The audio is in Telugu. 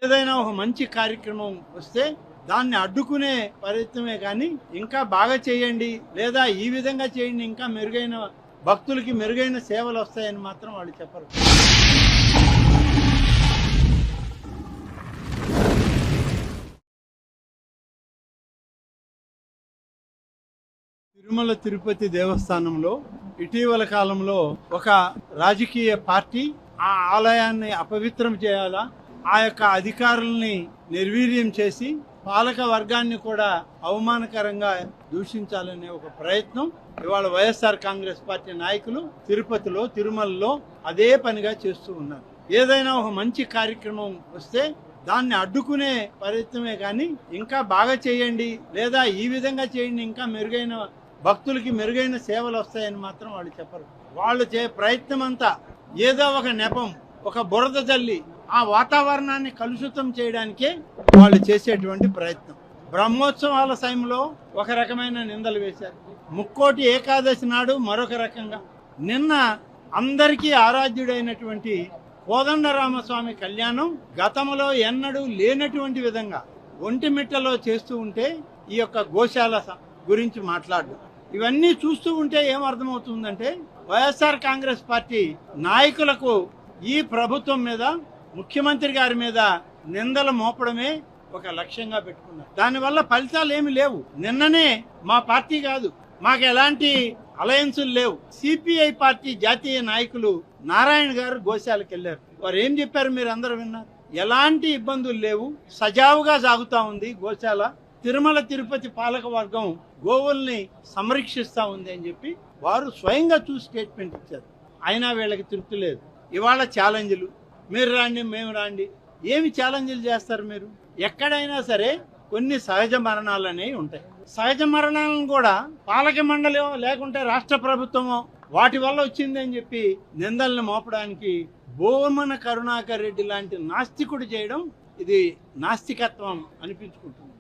ఏదైనా ఒక మంచి కార్యక్రమం వస్తే దాన్ని అడ్డుకునే ప్రయత్నమే కానీ ఇంకా బాగా చేయండి లేదా ఈ విధంగా చేయండి ఇంకా మెరుగైన భక్తులకి మెరుగైన సేవలు వస్తాయని మాత్రం వాళ్ళు చెప్పరు. తిరుమల తిరుపతి దేవస్థానంలో ఇటీవల కాలంలో ఒక రాజకీయ పార్టీ ఆ ఆలయాన్ని అపవిత్రం చేయాలా, ఆ యొక్క అధికారుల్ని నిర్వీర్యం చేసి పాలక వర్గాన్ని కూడా అవమానకరంగా దూషించాలనే ఒక ప్రయత్నం ఇవాళ వైఎస్ఆర్ కాంగ్రెస్ పార్టీ నాయకులు తిరుపతిలో తిరుమలలో అదే పనిగా చేస్తూ ఉన్నారు. ఏదైనా ఒక మంచి కార్యక్రమం వస్తే దాన్ని అడ్డుకునే ప్రయత్నమే కానీ ఇంకా బాగా చేయండి లేదా ఈ విధంగా చేయండి ఇంకా మెరుగైన భక్తులకి మెరుగైన సేవలు వస్తాయని మాత్రం వాళ్ళు చెప్పరు. వాళ్ళు ప్రయత్నం అంతా ఏదో ఒక నెపం, ఒక బురద జల్లి ఆ వాతావరణాన్ని కలుషితం చేయడానికే వాళ్ళు చేసేటువంటి ప్రయత్నం. బ్రహ్మోత్సవాల సమయంలో ఒక రకమైన నిందలు వేశారు, ముక్కోటి ఏకాదశి నాడు మరొక రకంగా, నిన్న అందరికీ ఆరాధ్యుడైనటువంటి కోదండరామస్వామి కళ్యాణం గతంలో ఎన్నడూ లేనటువంటి విధంగా ఒంటిమిట్టలో చేస్తూ ఉంటే ఈ యొక్క గోశాల గురించి మాట్లాడడం, ఇవన్నీ చూస్తూ ఉంటే ఏమర్థమవుతుందంటే వైఎస్ఆర్ కాంగ్రెస్ పార్టీ నాయకులకు ఈ ప్రభుత్వం మీద ముఖ్యమంత్రి గారి మీద నిందలు మోపడమే ఒక లక్ష్యంగా పెట్టుకున్నారు. దానివల్ల ఫలితాలు ఏమి లేవు. నిన్ననే మా పార్టీ కాదు, మాకు ఎలాంటి అలయన్సులు లేవు, సిపిఐ పార్టీ జాతీయ నాయకులు నారాయణ గారు గోశాలకు వెళ్ళారు. వారు ఏం చెప్పారు మీరు అందరూ విన్నారు. ఎలాంటి ఇబ్బందులు లేవు, సజావుగా సాగుతా ఉంది గోశాల. తిరుమల తిరుపతి పాలక వర్గం గోవుల్ని సంరక్షిస్తా ఉంది అని చెప్పి వారు స్వయంగా చూసి స్టేట్మెంట్ ఇచ్చారు. అయినా వీళ్ళకి తృప్తి లేదు. ఇవాళ ఛాలెంజ్లు, మీరు రాండి మేము రాండి, ఏమి ఛాలెంజ్లు చేస్తారు మీరు? ఎక్కడైనా సరే కొన్ని సహజ మరణాలు అనేవి ఉంటాయి. సహజ మరణాలను కూడా పాలక మండలి లేకుంటే రాష్ట్ర ప్రభుత్వమో వాటి వల్ల వచ్చింది అని చెప్పి నిందల్ని మోపడానికి భూమన కరుణాకర్ రెడ్డి లాంటి నాస్తికుడు చేయడం ఇది నాస్తికత్వం అనిపించుకుంటుంది.